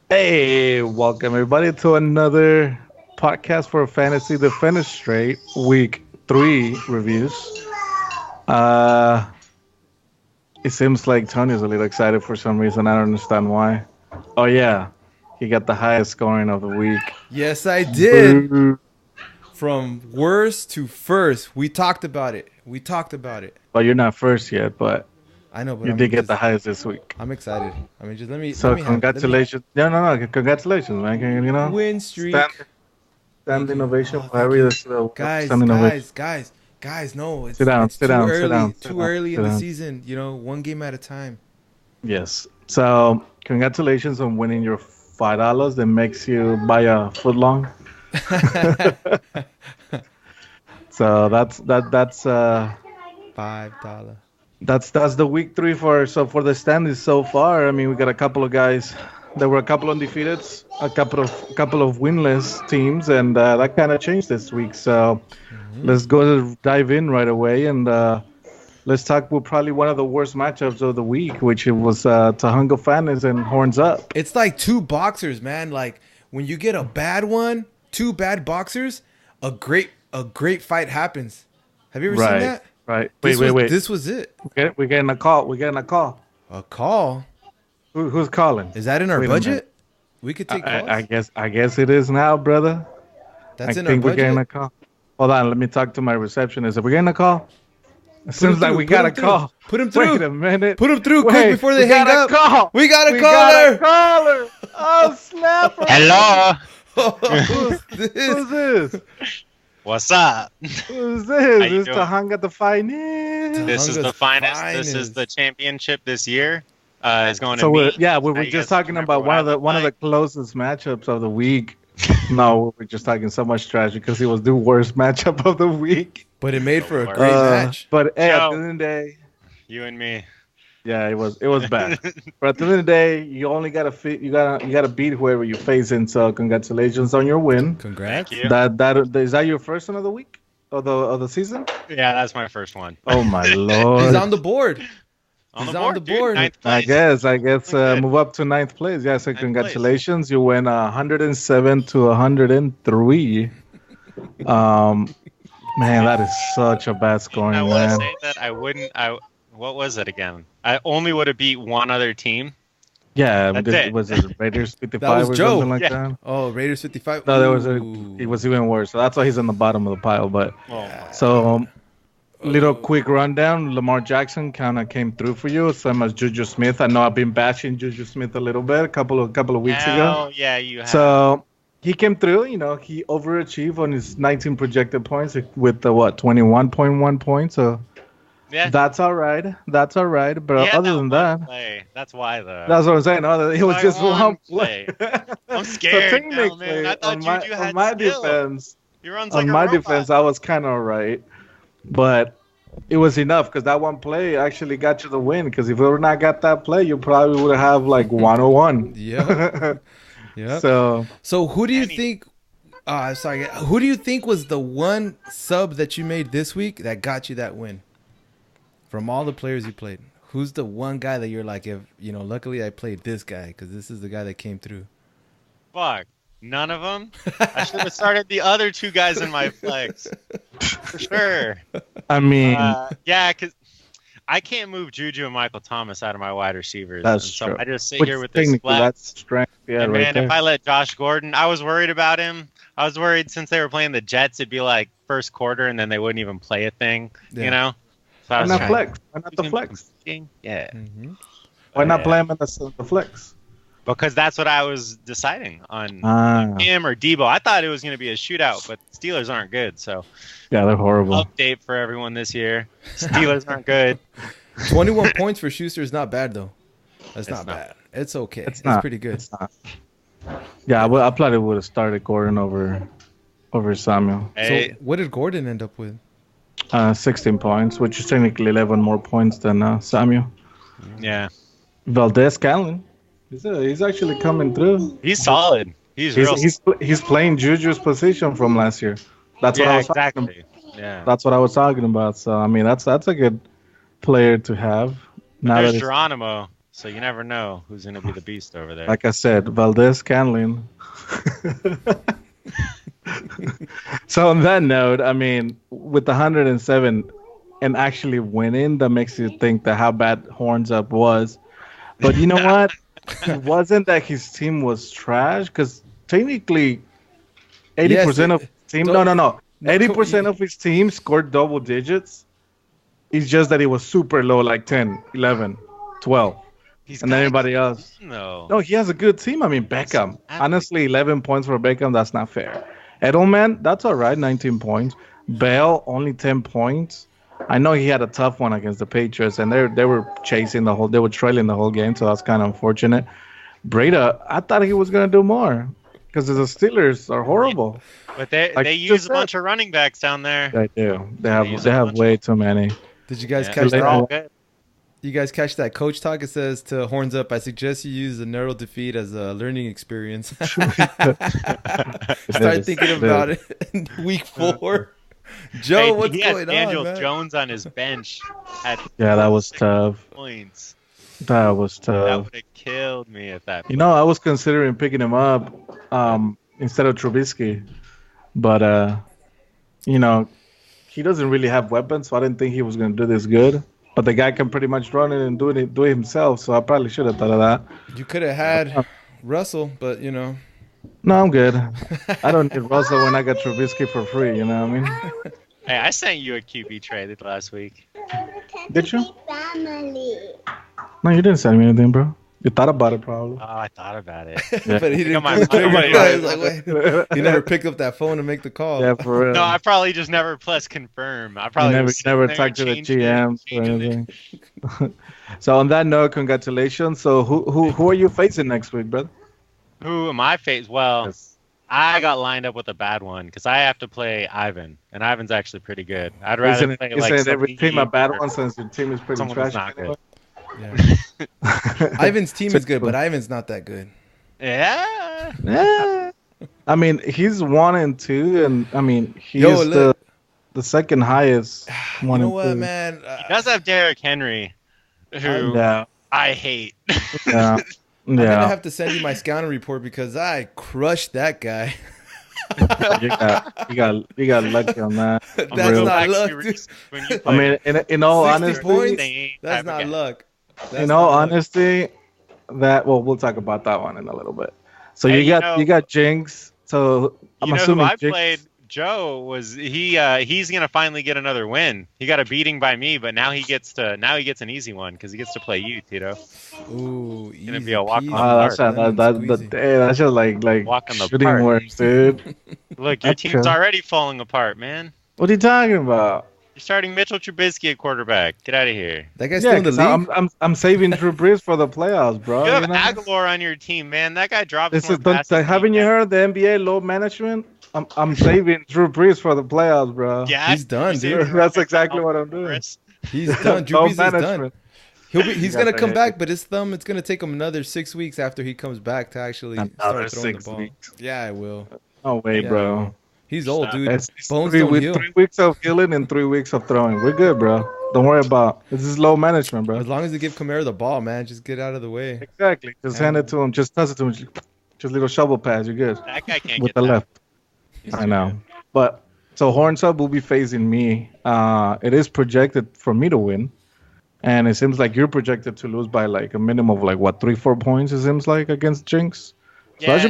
Hey, welcome everybody to another podcast for Fantasy Defenestrate Week 3 reviews. Uh, it seems like Tony's a little excited for some reason. I don't understand why. Oh yeah, he got the highest scoring of the week. Yes, I did. Boo. From worst to first. We talked about it. We talked about it. Well, you're not first yet, but I know, but you did get the highest this week. I'm excited. I mean, just let me So let me have congratulations. No, congratulations, man. win streak. Stand innovation. Oh, Whatever this guys, stand innovation. guys. No, Sit down, it's sit too down, early. sit down, sit Too down, early sit in the down. season. One game at a time. Yes. So congratulations on winning your $5 that makes you buy a foot long. So $5. that's the week 3 for the standings so far. I mean, we got a couple of guys. There were a couple undefeated, a couple of winless teams, and that kind of changed this week. So let's go dive in right away and let's talk with probably one of the worst matchups of the week, which it was Tahunga Fantas and Horns Up. It's like two boxers, man. Like when you get a bad one, two bad boxers, a great fight happens. Have you ever seen that? Right. Wait. This was it. We're getting a call. We're getting a call. A call? Who's calling? Is that in our Wait a minute. budget? We could take calls. I guess it is now, brother. That's I in our think we're getting a budget. call. Hold on, let me talk to my receptionist. Are we getting a call? It seems like we got a call. Put him through. Wait a minute. Put him through Wait, quick before they we hang got up. a call. We got a We caller. got a caller. Oh, snapper. Hello. Who's this? Who's this? What's up? Who's this? How you This doing? Tahunga the finest. This is the Hunga's finest. This is finest. the championship this year. It's going So to we me. were Now you just guys talking remember about what I one look of the like? closest matchups of the week. No, we're just talking so much trash because it was the worst matchup of the week. But it made for a Lord. great match. But hey, at Joe. the end of the day, You and me. yeah, it was bad. But at the end of the day, you only gotta you gotta beat whoever you face, and so congratulations on your win. Congrats. Thank you. That is that your first one of the week of the season? Yeah, that's my first one. Oh my lord! He's on the board. On He's the on board, the dude. board. Ninth I place. guess Good. move up to ninth place. Yeah, so Ninth congratulations. You went 107 to 103. Man, that is such a bad I scoring, will man. say that I wouldn't. What was it again? I only would have beat one other team. Yeah, That's it. was it Raiders 55 or Joe. something like Yeah. that? Oh, Raiders 55. No, there was Ooh. it was even worse. So that's why he's on the bottom of the pile. But Oh, so little quick rundown. Lamar Jackson kind of came through for you, same as Juju Smith. I know I've been bashing Juju Smith a little bit a couple of weeks ago. oh yeah, you have. So he came through. He overachieved on his 19 projected points with the 21.1 points. So yeah. that's all right. That's all right. But Yeah, other than that, play. That's why though. that's what I'm saying. No, it was Why just one one play. I'm scared now, technically, man. I thought Juju had on my skill. defense, He runs like on a my robot. defense, I was kind of right, but it was enough because that one play actually got you the win. Because if you would not got that play, you probably would have like 101. Yeah. Yeah. So who do you And he- think? Who do you think was the one sub that you made this week that got you that win? From all the players you played, who's the one guy that you're like, if luckily I played this guy because this is the guy that came through. Fuck. None of them? I should have started the other two guys in my flex. For sure. I mean, Yeah, because I can't move Juju and Michael Thomas out of my wide receivers. That's and so true. I just sit which here with this technically flex. that's strength. Yeah, And right man, there. if I let Josh Gordon, I was worried about him. I was worried since they were playing the Jets, it'd be like first quarter and then they wouldn't even play a thing, Yeah. you know? So I Why was not trying- flex? Why not the flex? Yeah. Mm-hmm. Why not Yeah. play him in the flex? Because that's what I was deciding on. Ah, Him or Debo. I thought it was going to be a shootout, but Steelers aren't good. So yeah, they're horrible. update for everyone this year. Steelers aren't good. 21 points for Schuster is not bad though. That's not not. bad. It's okay. It's It's not. pretty good. It's not. Yeah, I probably would have started Gordon over Samuel. Hey, So what did Gordon end up with? 16 points, which is technically 11 more points than Samuel. yeah, Valdez Scanlon, he's actually coming through. he's solid. He's He's, real. he's playing Juju's position from last year. That's what I yeah, was talking about. exactly. Yeah. That's what I was talking about. So I mean, that's a good player to have. Now There's that it's, Geronimo. So you never know who's going to be the beast over there. Like I said, Valdez Scanlon. So on that note, I mean, with the 107 and actually winning, that makes you think that how bad Horns Up was. But you know what? It wasn't that his team was trash, because technically 80% of his team, no, 80% of his team scored double digits. It's just that it was super low, like 10, 11, 12. And then everybody else. No, he has a good team. I mean, Beckham. Honestly, 11 points for Beckham, that's not fair. Edelman, that's all right, 19 points. Bell, only 10 points. I know he had a tough one against the Patriots, and they were they were trailing the whole game, so that's kind of unfortunate. Breda, I thought he was going to do more, because the Steelers are horrible. But they use a bunch of running backs down there. They do. They have way too many. Did you guys catch that? You guys catch that coach talk? It says to Horns Up, I suggest you use a narrow defeat as a learning experience. Start thinking about it in week 4. Joe, what's going on, Daniel man? Jones on his bench. That was tough. Points. That was tough. That would have killed me if that. You know, I was considering picking him up instead of Trubisky, but you know, he doesn't really have weapons, so I didn't think he was going to do this good. But the guy can pretty much run it and do it himself, so I probably should have thought of that. You could have had Russell, but you know. No, I'm good. I don't need Russell when I got Trubisky for free, you know what I mean? Hey, I sent you a QB trade last week. Did you? No, you didn't send me anything, bro. You thought about it, probably. Oh, I thought about it. Yeah. But he didn't. He never picked up that phone to make the call. Yeah, for real. No, I probably just never pressed confirm. I probably never talked to the GM or anything. So on that note, congratulations. So who are you facing next week, brother? Who am I facing? Well, I got lined up with a bad one because I have to play Ivan, and Ivan's actually pretty good. I'd rather play like every team a bad one since your team is pretty trash. Not good. Yeah. Ivan's team is good, but Ivan's not that good. Yeah. I mean, he's 1 and 2, and I mean he's the second highest. You know what, man? He does have Derrick Henry, who I hate. Yeah. I'm gonna have to send you my scouting report because I crushed that guy. you got lucky on that. That's not luck. I mean, in all honesty, that's not luck. In all honesty, we'll talk about that one in a little bit. So you got Jinx. So I'm assuming who I played. Joe was he's gonna finally get another win. He got a beating by me, but now he gets an easy one because he gets to play you, Tito. Ooh, it's gonna be a walk on the park. That's just like walk on the shooting park. Works, dude. Look, your team's already falling apart, man. What are you talking about? You're starting Mitchell Trubisky at quarterback. Get out of here. That guy's still in the league. I'm saving Drew Brees for the playoffs, bro. You have Aguilar on your team, man. That guy drops. Haven't you heard the NBA load management? I'm saving Drew Brees for the playoffs, bro. Yeah, he's done, dude. That's exactly what I'm doing. He's done. Drew Brees is done. He's gonna come back, but it's gonna take him another 6 weeks after he comes back to actually start throwing the ball. Weeks. Yeah, I will. Oh wait, bro. He's old, dude. Bones don't heal. 3 weeks of healing and 3 weeks of throwing. We're good, bro. Don't worry about it. This is low management, bro. As long as they give Kamara the ball, man, just get out of the way. Exactly. Just hand it to him. Just toss it to him. Just little shovel pass. You're good. That guy can't with get the left. I know. But so Horns Up will be facing me. It is projected for me to win. And it seems like you're projected to lose by like a minimum of 3-4 points, it seems like, against Jinx. So that's a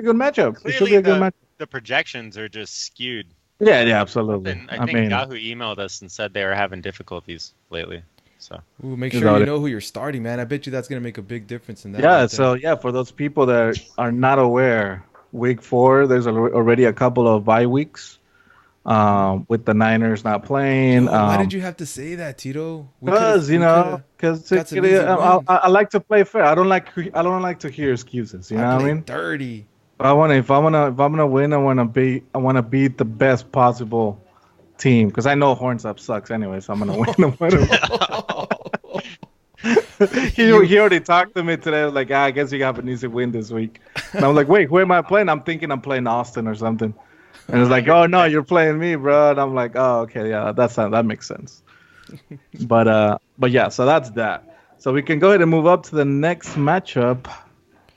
good matchup. Clearly it should be a good matchup. The projections are just skewed. Yeah, absolutely. I think Yahoo emailed us and said they were having difficulties lately. So make sure you know who you're starting, man. I bet you that's going to make a big difference in that. Yeah, so for those people that are not aware, week 4, there's already a couple of bye weeks with the Niners not playing. Why did you have to say that, Tito? Because I like to play fair. I don't like to hear excuses. You know what I mean? Dirty. If I'm gonna win, I wanna beat the best possible team because I know Horns Up sucks anyway. So I'm gonna win. He already talked to me today. Like, I guess you have an easy win this week. And I'm like, wait, who am I playing? I'm thinking I'm playing Austin or something. And it's like, oh no, you're playing me, bro. And I'm like, oh okay, yeah, that makes sense. But yeah, so that's that. So we can go ahead and move up to the next matchup.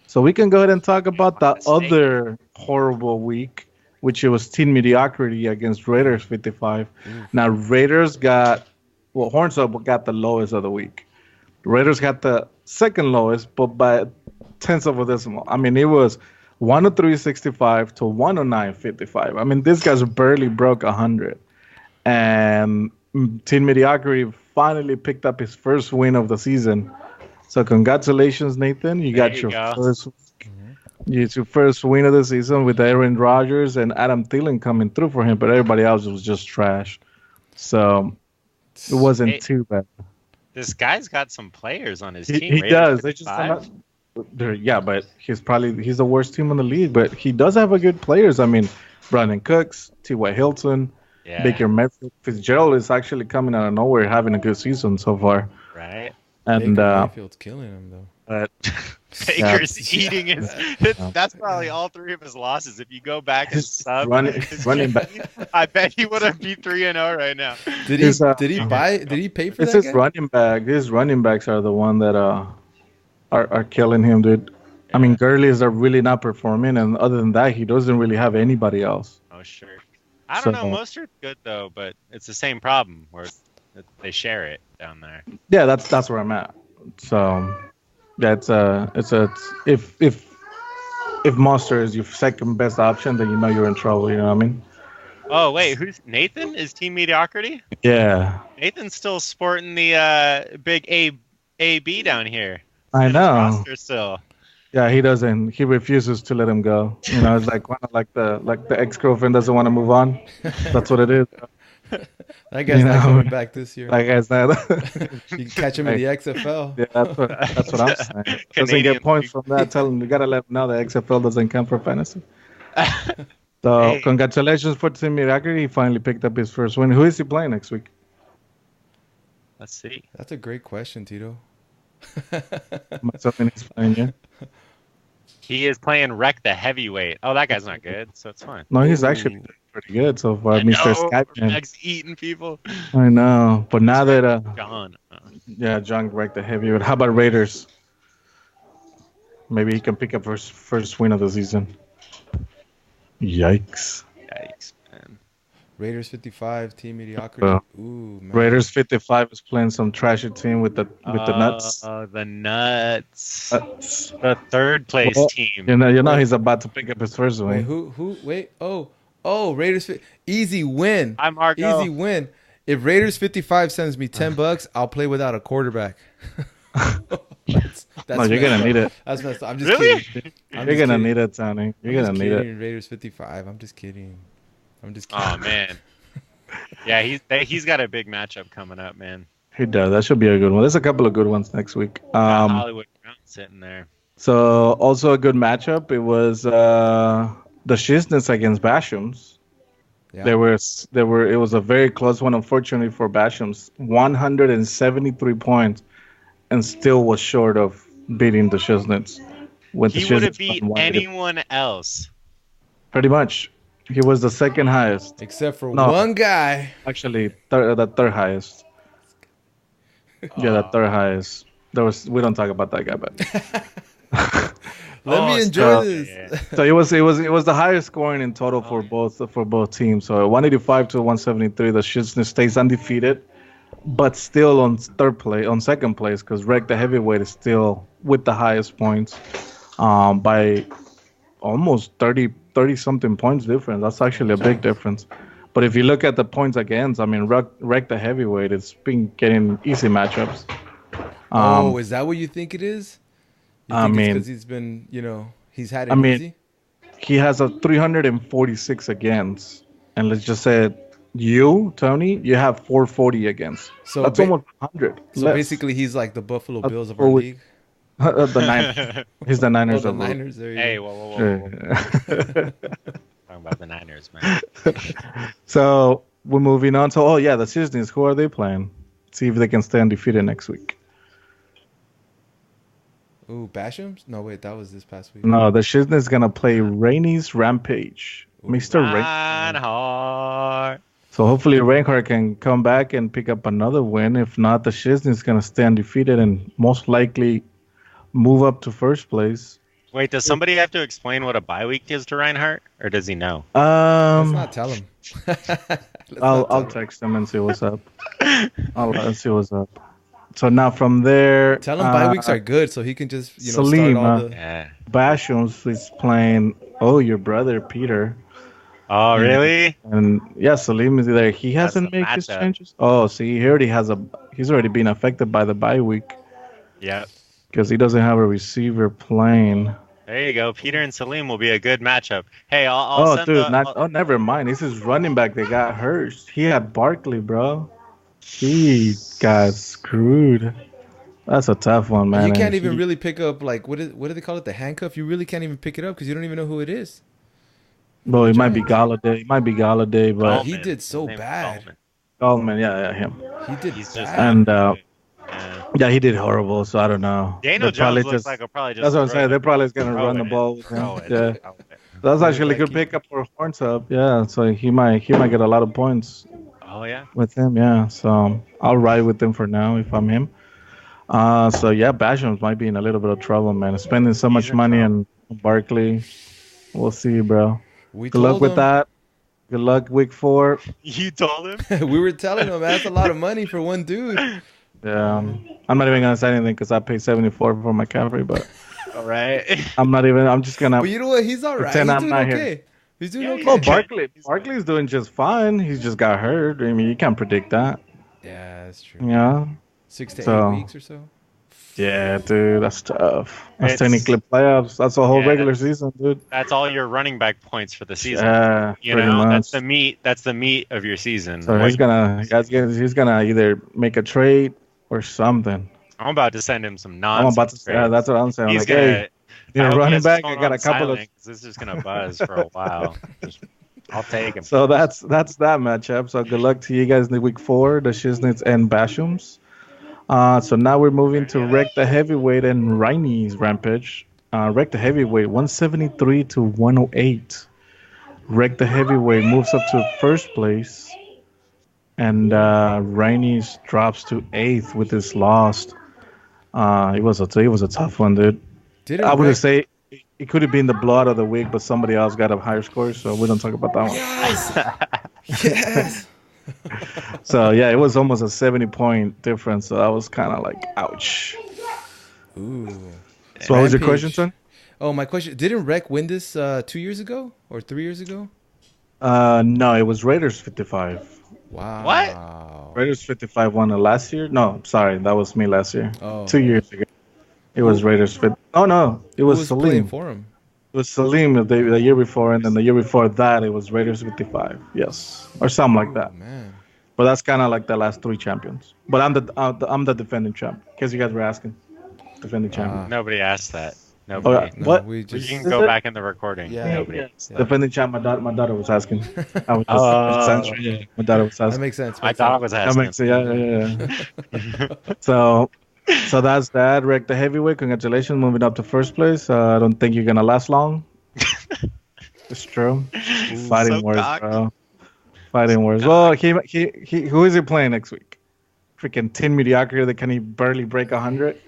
So we can go ahead and talk about the other horrible week, which it was Team Mediocrity against Raiders 55. Now Raiders got, well, Horns Up got the lowest of the week. Raiders got the second lowest, but by tenths of a decimal. I mean, it was 103.65 to 109.55. I mean, these guys barely broke 100. And Team Mediocrity finally picked up his first win of the season. So congratulations, Nathan. You got your first. It's your first win of the season with Aaron Rodgers and Adam Thielen coming through for him, but everybody else was just trash. So it wasn't too bad. This guy's got some players on his team. He does. They just yeah, but he's the worst team in the league. But he does have a good players. I mean, Brandon Cooks, T.Y. Hilton, Baker Mayfield, Fitzgerald is actually coming out of nowhere, having a good season so far. Right. And Mayfield's killing him though. But Baker's eating his. That's probably all three of his losses. If you go back and sub running back, I bet he would be 3-0 right now. Did he pay for that? His running back. His running backs are the one that are killing him, dude. Yeah. I mean, Gurley's are really not performing, and other than that, he doesn't really have anybody else. Oh sure. I don't know. Mostert's good though, but it's the same problem where they share it down there. Yeah, that's where I'm at. So. If Monster is your second best option, then you know you're in trouble. You know what I mean? Oh wait, who's Nathan? Is Team Mediocrity? Yeah. Nathan's still sporting the big AB down here. I know. Still. Yeah, he doesn't. He refuses to let him go. You know, it's like the ex-girlfriend doesn't want to move on. That's what it is. That guy's not coming back this year. That guy's not. You can catch him in the XFL. Yeah, that's what I'm saying. Doesn't get points from that. Tell him you gotta let him know the XFL doesn't count for fantasy. So congratulations for Team Mediocrity. He finally picked up his first win. Who is he playing next week? Let's see. That's a great question, Tito. Myself and he's playing, yeah. He is playing Wreck the Heavyweight. Oh, that guy's not good, so it's fine. No, he's actually pretty good so far, Mr. Skype. Eating people. I know, but now that John. Yeah, John Wreck the Heavyweight. How about Raiders? Maybe he can pick up first win of the season. Yikes, man. Raiders 55, Team Mediocrity. Ooh, man. Raiders 55 is playing some trashy team with the Nuts. Oh, the Nuts. The third place team. You know he's about to pick up his first win. Wait, who? Wait. Oh, Raiders. Easy win. I'm Marco. Easy win. If Raiders 55 sends me $10, I'll play without a quarterback. That's no, you're gonna need it. That's messed up. I'm just kidding. You're gonna need it, Tony. You're gonna need it. Raiders 55. I'm just kidding. Oh man. Yeah, he's got a big matchup coming up, man. He does. That should be a good one. There's a couple of good ones next week. Hollywood Brown sitting there. So also a good matchup. It was the Shiznits against Bashams. Yeah. It was a very close one, unfortunately, for Bashams. 173 points, and still was short of beating the Shiznits. He would have beat anyone else. Pretty much. He was the second highest. Except for one guy. Actually, the third highest. Yeah, the third highest. We don't talk about that guy, but let me enjoy this. Yeah. So it was the highest scoring in total for both teams. So 185 to 173. The Shiznit stays undefeated, but still on second place because Wreck the Heavyweight is still with the highest points by almost 30 something points difference. That's actually a big difference. But if you look at the points against, I mean, Wreck the Heavyweight, it's been getting easy matchups. Is that what you think it is? Because he's been, he's had it easy? He has a 346 against. And let's just say Tony, you have 440 against. So that's almost 100. So basically, he's like the Buffalo Bills of our league. The Niners. He's the Niners. The Niners. There you hey, go. whoa. Talking about the Niners, man. So we're moving on to the Shiznits. Who are they playing? See if they can stay undefeated next week. Ooh, Bashams? No, wait, that was this past week. No, the Shiznits gonna play Rainey's Rampage. Mr. Rain. So hopefully Reinhardt can come back and pick up another win. If not, the Shiznit's going to stay undefeated and most likely move up to first place. Wait, does somebody have to explain what a bye week is to Reinhardt, or does he know? Let's not tell him. I'll text him and see what's up. I'll see what's up. So now from there, Tell him bye weeks are good, so he can just Salim, start all the. Yeah. Bashams is playing. Oh, your brother Peter. Oh, really? And yeah, Salim is there. He hasn't made his changes. Oh, see, he already has he's already been affected by the bye week. Yeah. Because he doesn't have a receiver playing. There you go. Peter and Salim will be a good matchup. Hey, I'll send dude, never mind. This is running back that got hurt. He had Barkley, bro. He got screwed. That's a tough one, man. You can't even really pick up, like, what do they call it? The handcuff? You really can't even pick it up because you don't even know who it is. Well, it might be Galladay. It might be Galladay, but he did so bad. Gallman, yeah, him. He did bad. And yeah, he did horrible. So I don't know. Daniel Jones looks like he'll probably just. That's what I'm saying. They're probably just gonna run the ball with him. Yeah, that's actually a good pickup for Horns up. Yeah, so he might get a lot of points. Oh yeah. With him, yeah. So I'll ride with him for now if I'm him. So yeah, Bashams might be in a little bit of trouble, man. Spending so much money on Barkley. We'll see, bro. Good luck with that. Good luck, week 4. You told him? We were telling him that's a lot of money for one dude. Yeah, I'm not even gonna say anything because I paid 74 for my McCaffrey, but all right. I'm just gonna. But you know what? He's all right. He's doing okay. Here. He's doing okay. Oh, Barkley's doing just fine. He's just got hurt. I mean, you can't predict that. Yeah, that's true. Yeah. 6 to 8 weeks or so. Yeah, dude, that's tough. That's technically playoffs. That's a whole regular season, dude. That's all your running back points for the season. Yeah, you know, that's the meat. That's the meat of your season. So he's gonna either make a trade or something. I'm about to send him some nonsense. I'm about to say, that's what I'm saying. He's like, gonna, hey, running back. I got a couple of. This is just gonna buzz for a while. I'll take him. So that's that matchup. So good luck to you guys in the week 4, the Shiznits and Bashams. So now we're moving to Wreck the Heavyweight and Reiny's Rampage. Wreck the Heavyweight 173 to 108. Wreck the Heavyweight moves up to first place, and Reiny's drops to 8th with his loss. It was a tough one, dude. I would say it could have been the blowout of the week, but somebody else got a higher score, so we don't talk about that one. Yes. Yes. So yeah, it was almost a 70-point difference. So that was kind of like, ouch. Ooh. So what was your question, son? Oh, my question: didn't Rec win this 2 years ago or 3 years ago? No, it was Raiders 55. Wow. What? Raiders 55 won it last year. No, sorry, that was me last year. Oh. 2 years ago. It was Raiders 50. Oh no, it was Salim. Playing for him? It was Salim the year before, and then the year before that, it was Raiders 55. Yes, or something like that. Man. But that's kind of like the last 3 champions. But I'm the defending champ. In case you guys were asking, defending champion. Nobody asked that. Nobody. No, what? You can go back in the recording. Yeah. Nobody. Yeah. Defending champ. My daughter was asking. I was just answering. My daughter was asking. That makes sense. My dog was asking. That makes yeah. So that's that. Wreck the Heavyweight. Congratulations, moving up to first place. I don't think you're gonna last long. It's true. Fighting words, bro. Fighting words. Well, he who is he playing next week? Freaking Team Mediocrity that can he barely break 100.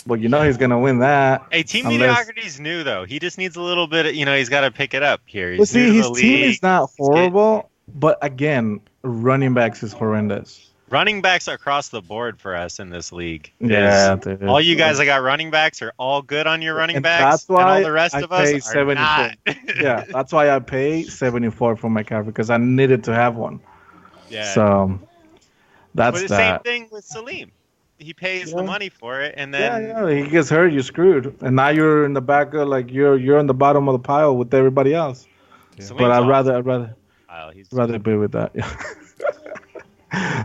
Well, you know he's gonna win that. Hey, Team Mediocrity's new though. He just needs a little bit. He's got to pick it up here. Well, see, his team is not horrible, but again, running backs is horrendous. Running backs across the board for us in this league. Yeah, all you guys that got running backs are all good on your running backs. That's why and all the rest of us are not. Yeah, that's why I pay 74 for my McCaffrey because I needed to have one. Yeah. So that's but the same thing with Salim. He pays the money for it, and then he gets hurt, you're screwed, and now you're in the back of you're on the bottom of the pile with everybody else. Yeah. But I'd rather be with that.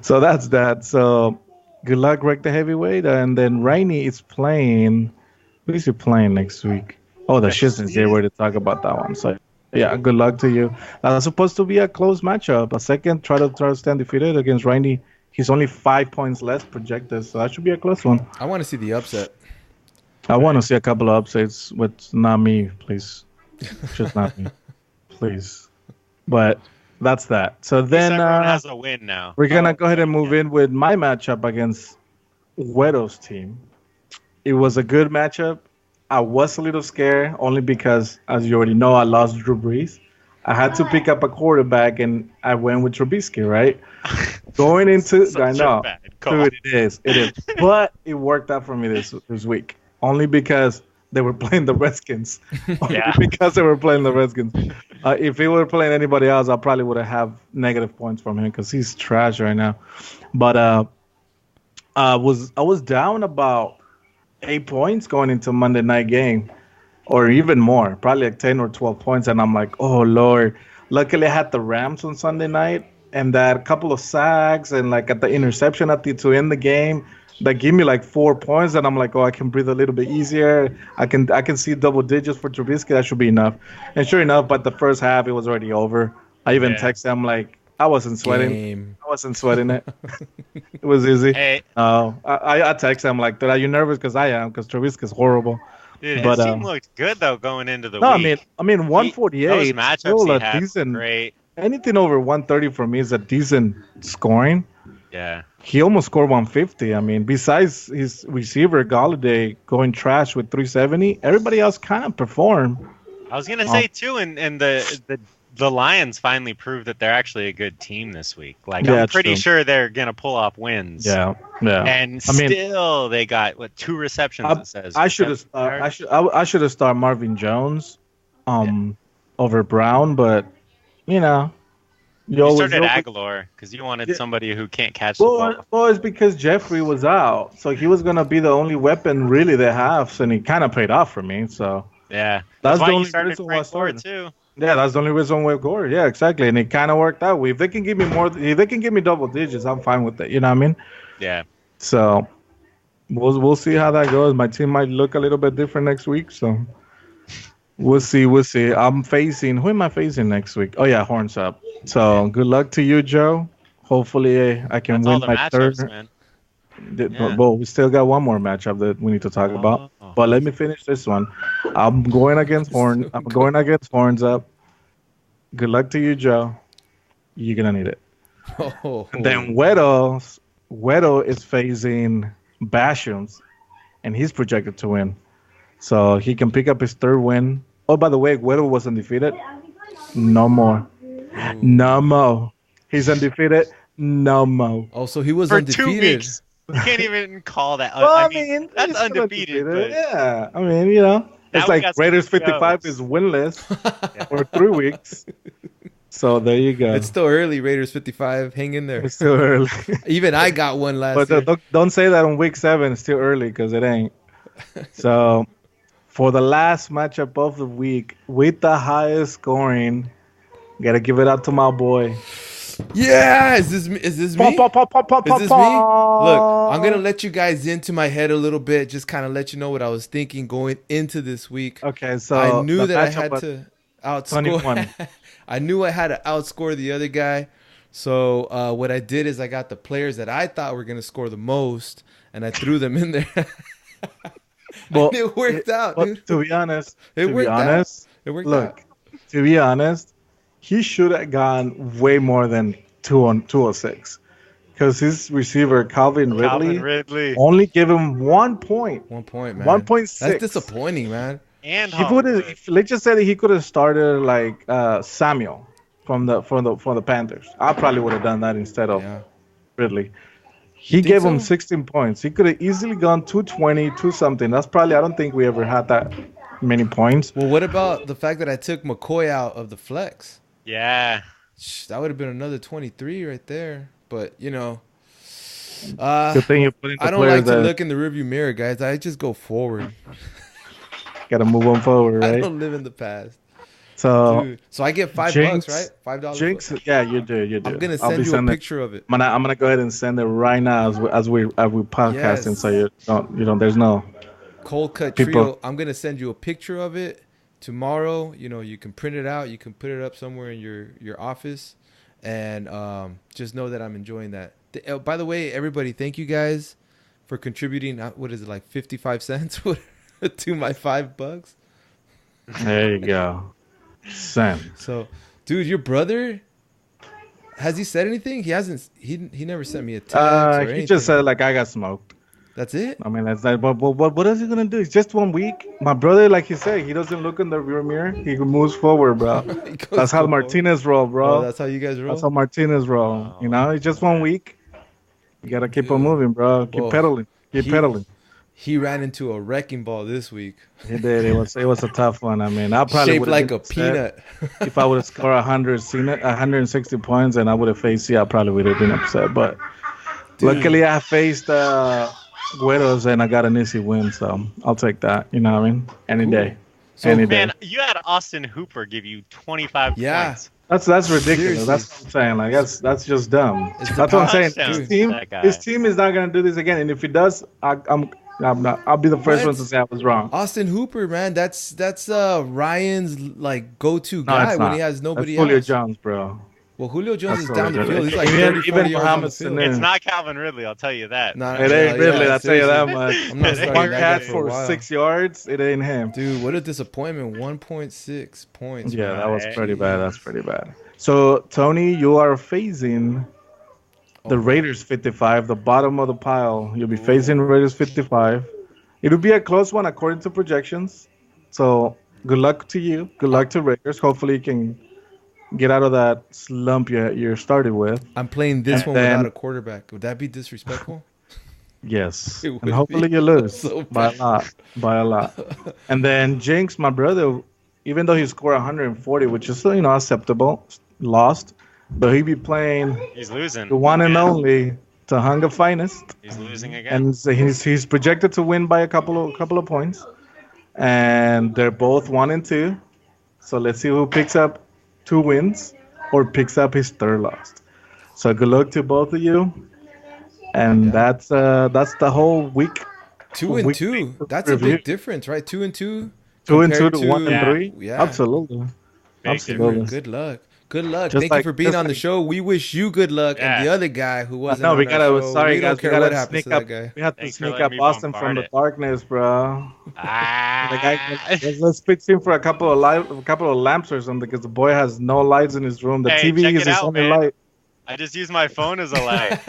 So that's that. So good luck, Wreck the Heavyweight, and then Rainy is playing. Who is he playing next week? Oh, the Shiznits. They were to talk about that one. So yeah, good luck to you. That's supposed to be a close matchup. A second, try to stand defeated against Rainy. He's only 5 points less projected, so that should be a close one. I want to see the upset. I want to see a couple of upsets with not me, please. Just not me, please. But that's that. So At least then everyone has a win now. we're gonna go ahead and move in with my matchup against Wedo's team. It was a good matchup. I was a little scared only because, as you already know, I lost Drew Brees. I had to pick up a quarterback, and I went with Trubisky, right? Going into, Such I a know, bad call. dude, it is. But it worked out for me this week, only because they were playing the Redskins. Only Yeah. because they were playing the Redskins. If he were playing anybody else, I probably would have negative points from him because he's trash right now. But I was down about 8 points going into Monday night game, or even more, probably like 10 or 12 points, and I'm like, oh Lord. Luckily, I had the Rams on Sunday night, and that couple of sacks and like at the interception to end the game that gave me like 4 points, and I'm like, oh, I can breathe a little bit easier. I can see double digits for Trubisky. That should be enough. And sure enough, but the first half it was already over. I even texted him like I wasn't sweating. Game. I wasn't sweating it. It was easy. Hey, I text him like, "Dude, are you nervous?" Because I am, because Trubisky's horrible. dude, But, his team looked good though going into the No, week. I mean, Those 148. matchups Still he a had were decent. great. Anything over 130 for me is a decent scoring. Yeah. He almost scored 150. I mean, besides his receiver Galladay going trash with 370, everybody else kind of performed. I was gonna say too, and the Lions finally proved that they're actually a good team this week. Like Yeah, I'm pretty true. sure they're gonna pull off wins. Yeah. And I mean, still they got 2 receptions. It says I should have. I should have started Marvin Jones, over Brown, but you know, You started Aguilar because you wanted somebody who can't catch the ball. Well, it's because Jeffrey was out, so he was gonna be the only weapon really they have, and he kind of paid off for me. So Yeah, that's why the you only started reason why I Frank Gore started. too. Yeah, that's the only reason why Gore. Yeah, exactly, and it kind of worked out. If they can give me more, if they can give me double digits, I'm fine with it. You know what I mean? Yeah. So we'll see how that goes. My team might look a little bit different next week, so we'll see. Who am I facing next week? Oh yeah, Horns Up. So good luck to you, Joe. Hopefully I can That's win all the my matchups, third. man. But, well, we still got one more matchup that we need to talk about. But let me finish this one. I'm going against Horns Up. Good luck to you, Joe. You're gonna need it. Oh. And then Wedo is facing Bashams, and he's projected to win. So he can pick up his third win. Oh, by the way, Wedo was undefeated. No more. No more. He's undefeated. No more. Oh, so he was For undefeated. 2 weeks. You can't even call that. Well, I mean, that's he's still undefeated. But Yeah, I mean, you know, it's we like got some Raiders good 55 shows. is winless for 3 weeks. So there you go. It's still early, Raiders 55. Hang in there. It's still early. Even I got one last year. But don't say that on week 7. It's still early because it ain't. So for the last matchup of the week with the highest scoring, gotta give it up to my boy. Yeah, is this me? Is this me? Look, I'm gonna let you guys into my head a little bit, just kind of let you know what I was thinking going into this week. Okay, so I knew the that I matchup had was to outscore. 21. I knew I had to outscore the other guy. So what I did is I got the players that I thought were gonna score the most, and I threw them in there. Well, and it worked out, dude. To be honest, It worked out. It worked out. look, to be honest, he should have gone way more than 206 because his receiver Calvin Ridley only gave him 1 point. 1 point, man. 1.6. That's disappointing, man. and He would have. Let's just say that he could have started like Samuel from the Panthers. I probably would have done that instead of Ridley. He think gave him so? 16 points. He could have easily gone 220, 2 something. That's probably. I don't think we ever had that many points. Well, what about the fact that I took McCoy out of the flex? Yeah. That would have been another 23 right there. But, you know, Good thing you put in the I don't players like to that look in the rearview mirror, guys. I just go forward. gotta move on forward, I right? don't live in the past. So Dude. So I get $5, Jinx- right? $5. Jinx, yeah, you do. I'm gonna I'll send be you a sending- picture of it. I'm gonna go ahead and send it right now as we podcasting, Yes. so you don't. There's no. Cold cut People- trio. I'm gonna send you a picture of it tomorrow. You know, you can print it out. You can put it up somewhere in your office, and just know that I'm enjoying that. By the way, everybody, thank you guys for contributing. What is it, like 55 cents to my $5? There you go. Send. So, dude, your brother, Has he said anything? He hasn't. He never sent me a text or anything. He just said like I got smoked. That's it. I mean, that's like, what is he gonna do? It's just 1 week. My brother, like he said, he doesn't look in the rear mirror. He moves forward, bro. That's how Martinez roll, bro. Oh, that's how you guys roll. That's how Martinez roll. You know, it's just 1 week. You gotta keep on moving, bro. Keep pedaling. Keep pedaling. He ran into a wrecking ball this week. He did. It was a tough one. I mean, I probably shaped like a peanut. If I would have scored 160 points and I would have faced you, I probably would have been upset. But luckily, I faced Gueros and I got an easy win, so I'll take that. You know what I mean? Any day. So, Any Man, day. you had Austin Hooper give you 25 points. That's ridiculous. Seriously. That's what I'm saying. Like that's just dumb. It's the That's what I'm saying. touchdowns, His team is not gonna do this again. And if he does, I'll be the first one to say I was wrong. Austin Hooper, man, that's Ryan's like go-to guy when he has nobody Julio else. Jones, bro. Well, Julio Jones That's is down the field. He's like Even 30, 40 yards on the Muhammad's field. in there. It's not Calvin Ridley, I'll tell you that. Nah, It ain't Ridley, I'll tell you that much. I'm not starting One that catch guy for a for while. 6 yards, it ain't him. Dude, what a disappointment. 1.6 points. Yeah, man. that was pretty bad. That's pretty bad. So, Tony, you are facing the Raiders 55, the bottom of the pile. You'll be facing Raiders 55. It'll be a close one according to projections. So, good luck to you. Good luck to Raiders. Hopefully, you can get out of that slump you're started with. I'm playing this And one then- without a quarterback. Would that be disrespectful? Yes. It And would hopefully be you lose so by a lot. By a lot. And then Jinx, my brother, even though he scored 140, which is acceptable, lost, but he'd be playing He's losing. the one and only Tahanga Finest, He's losing again. and so he's projected to win by a couple of points, and they're both 1 and 2. So let's see who picks up 2 wins or picks up his 3rd loss. So good luck to both of you, and that's the whole week. 2 and Week 2. That's a review. big difference, right? 2 and 2. 2 and 2 compared to 1 and Yeah. 3. Yeah. Absolutely. Big Absolutely. Good luck. Good luck. Just Thank like- you for being just on the like- show. We wish you good luck. Yeah. And the other guy who wasn't No, on we our gotta. show, Sorry, we guys. don't We care what gotta happens sneak to up. that guy. We have to Thanks for sneak letting up me Austin from bombard the it. darkness, bro. The guy, Ah. let's fix him for a couple of lamps or something, because the boy has no lights in his room. The Hey, TV check is it his out, only man. light. I just used my phone as a light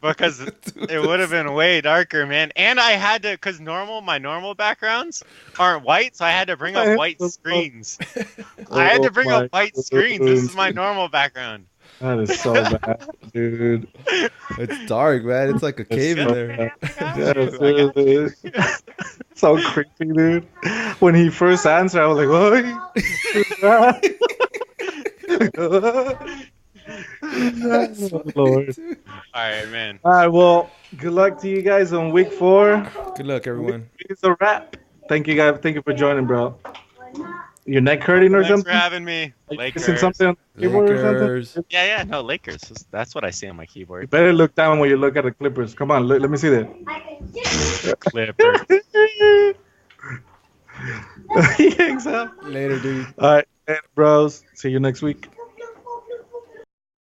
because it would have been way darker, man. And I had to, because my normal backgrounds aren't white, so I had to bring up white screens. I had to bring up white screens. This is my normal background. That is so bad, dude. It's dark, man. It's like a cave in so there. Yes, it is. So creepy, dude. When he first answered, I was like, "Oh, Lord." All right, man. All right, well, good luck to you guys on week 4. Good luck, everyone. It's a wrap. Thank you, guys. Thank you for joining, bro. Your neck hurting or Thanks something? for having me. Are you Lakers. missing something on the keyboard or Lakers. something? Yeah, no, Lakers. That's what I see on my You keyboard. better look down when you look at the Clippers. Come on, let me see that. Clippers. Yeah, exactly. Later, dude. All right, bros. See you next week.